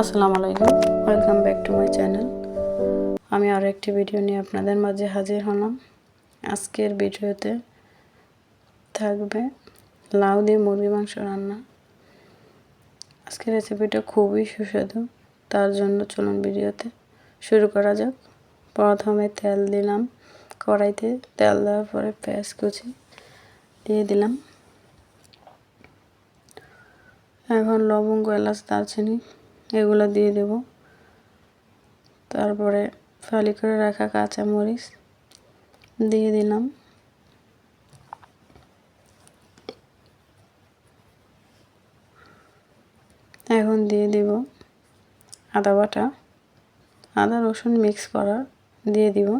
আসসালামু আলাইকুম, welcome back to my channel. আমি আরও একটি ভিডিও নিয়ে আপনাদের মাঝে হাজির হলাম। আজকের ভিডিওতে থাকবে লাউ দিয়ে মুরগি মাংস রান্না। আজকের রেসিপিটা খুবই সুস্বাদু, তার জন্য চলুন ভিডিওতে শুরু করা যাক। প্রথমে তেল দিলাম কড়াইতে, তেল দেওয়ার পরে পেঁয়াজ কুচি দিয়ে দিলাম। এখন লবঙ্গ, এলাচ, দারচিনি এগুলো দিয়ে দেব। তারপরে ফালি করে রাখা কাঁচা মরিচ দিয়ে দিলাম। এখন দিয়ে দেব আদা বাটা, আদা রসুন মিক্স করা দিয়ে দিব।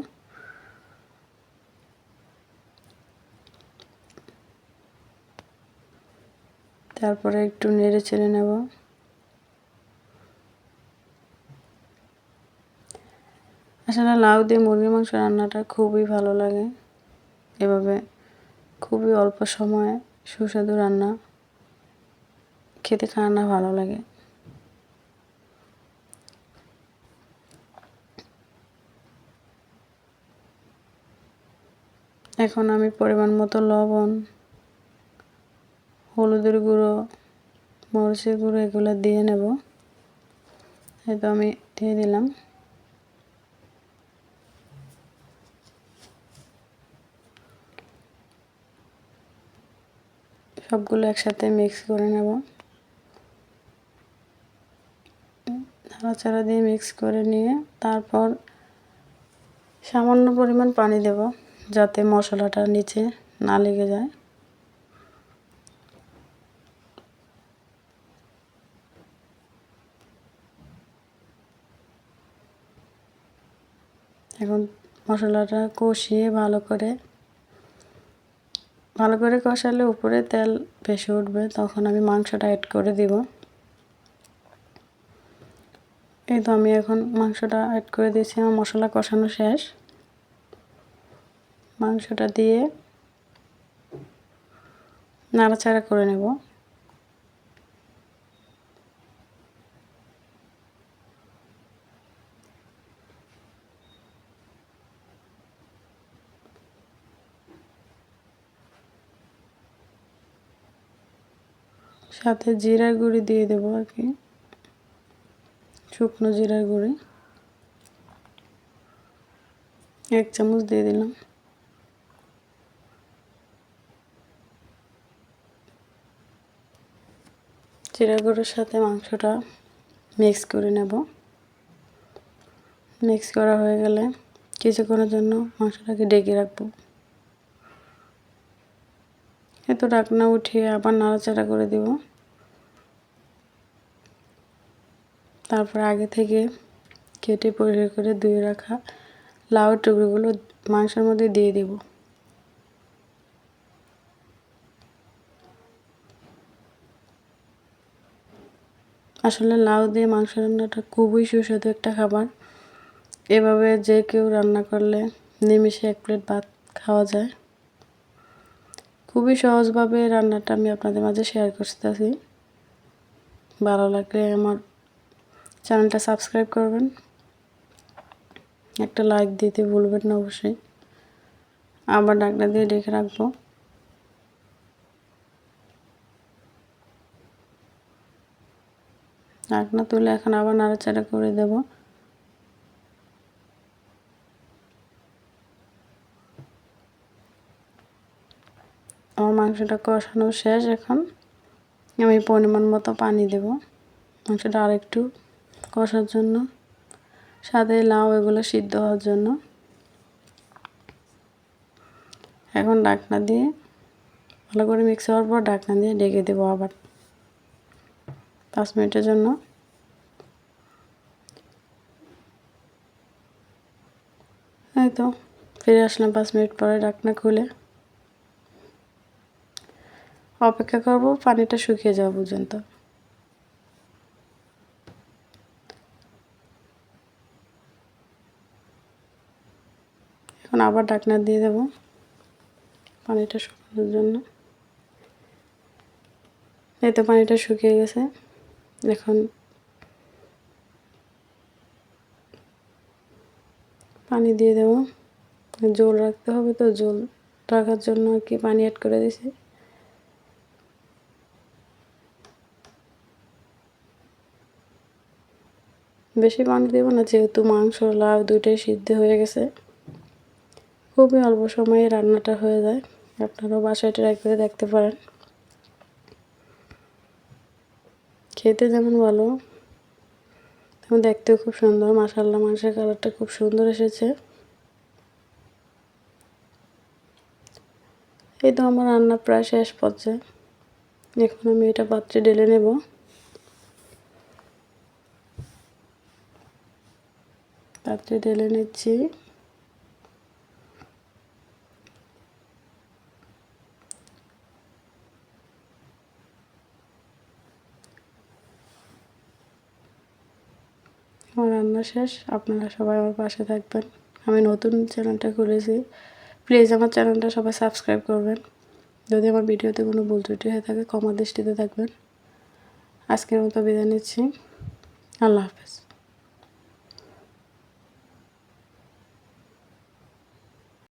তারপরে একটু নেড়ে চেড়ে নেব। আসলে লাউ দিয়ে মুরগির মাংস রান্নাটা খুবই ভালো লাগে। এভাবে খুবই অল্প সময়ে সুস্বাদু রান্না খেতে খাওয়ানো ভালো লাগে। এখন আমি পরিমাণ মতো লবণ, হলুদের গুঁড়ো, মরিচের গুঁড়ো এগুলো দিয়ে নেব। এই তো আমি দিয়ে দিলাম। সবগুলো একসাথে মিক্স করে নেব। নাড়াচাড়া দিয়ে মিক্স করে নিয়ে তারপর সামান্য পরিমাণ পানি দেব, যাতে মশলাটা নিচে না লেগে যায়। এখন মশলাটা কষিয়ে ভালো করে কষালে উপরে তেল ভেসে উঠবে, তখন আমি মাংসটা অ্যাড করে দিব। এই তো আমি এখন মাংসটা অ্যাড করে দিয়েছি। আমার মশলা কষানো শেষ। মাংসটা দিয়ে নাড়াচাড়া করে নেব। সাথে জিরার গুঁড়ি দিয়ে দেবো আর কি, শুকনো জিরার গুঁড়ি 1 চামচ দিয়ে দিলাম। জিরার গুঁড়োর সাথে মাংসটা মিক্স করে নেব। মিক্স করা হয়ে গেলে কিছুক্ষণের জন্য মাংসটাকে ঢেকে রাখবো। এত ঢাকনা উঠিয়ে আবার নাড়াচাড়া করে দেব। তারপর আগে থেকে কেটে পরিষ্কার করে ধুয়ে রাখা লাউর টুকরোগুলো মাংসের মধ্যে দিয়ে দেব। আসলে লাউ দিয়ে মাংস রান্নাটা খুবই সুস্বাদু একটা খাবার। এভাবে যে কেউ রান্না করলে নিমিষে 1 প্লেট ভাত খাওয়া যায়। খুবই সহজভাবে রান্নাটা আমি আপনাদের মাঝে শেয়ার করতেছি। ভালো লাগলে আমার চ্যানেলটা সাবস্ক্রাইব করবেন, একটা লাইক দিতে ভুলবেন না অবশ্যই। আবার ঢাকনা দিয়ে ঢেকে রাখবো। ঢাকনা তুলে এখন আবার নাড়াচাড়া করে দেব। আমার মাংসটা কষানো শেষ। এখন আমি পরিমাণ মতো পানি দেব মাংসটা আরেকটু কষার জন্য, সাথে লাউ এগুলো সিদ্ধ হওয়ার জন্য। এখন ঢাকনা দিয়ে ভালো করে মিক্স হওয়ার পর ঢাকনা দিয়ে ঢেকে দেবো আবার 5 মিনিটের জন্য। এই তো ফিরে আসলাম 5 মিনিট পরে। ঢাকনা খুলে অপেক্ষা করব পানিটা শুকিয়ে যাওয়া পর্যন্ত। এখন আবার ঢাকনা দিয়ে দেব পানিটা শুকানোর জন্য। এই তো পানিটা শুকিয়ে গেছে। এখন পানি দিয়ে দেবো। ঝোল রাখতে হবে, তো ঝোল রাখার জন্য আর কি পানি অ্যাড করে দিয়েছি। বেশি পানি দেব না, যেহেতু মাংস লাউ দুইটাই সিদ্ধ হয়ে গেছে। খুবই অল্প সময়ে রান্নাটা হয়ে যায়। আপনারাও বাসায় ট্রাই করে দেখতে পারেন। খেতে যেমন ভালো, তেমন দেখতেও খুব সুন্দর। মাশাআল্লাহ, মাংসের কালারটা খুব সুন্দর এসেছে। এই তো আমার রান্না প্রায় শেষ পর্যায়ে। এখন আমি এটা পাত্রে ঢেলে নেব। পাত্রে ঢেলে নিচ্ছি। আমার রান্না শেষ। আপনারা সবাই আমার পাশে থাকবেন। আমি নতুন চ্যানেলটা খুলেছি, প্লিজ আমার চ্যানেলটা সবাই সাবস্ক্রাইব করবেন। যদি আমার ভিডিওতে কোনো ভুল ত্রুটি হয়ে থাকে ক্ষমা দৃষ্টিতে থাকবেন। আজকের মতো বিদায় নিচ্ছি। আল্লাহ হাফেজ।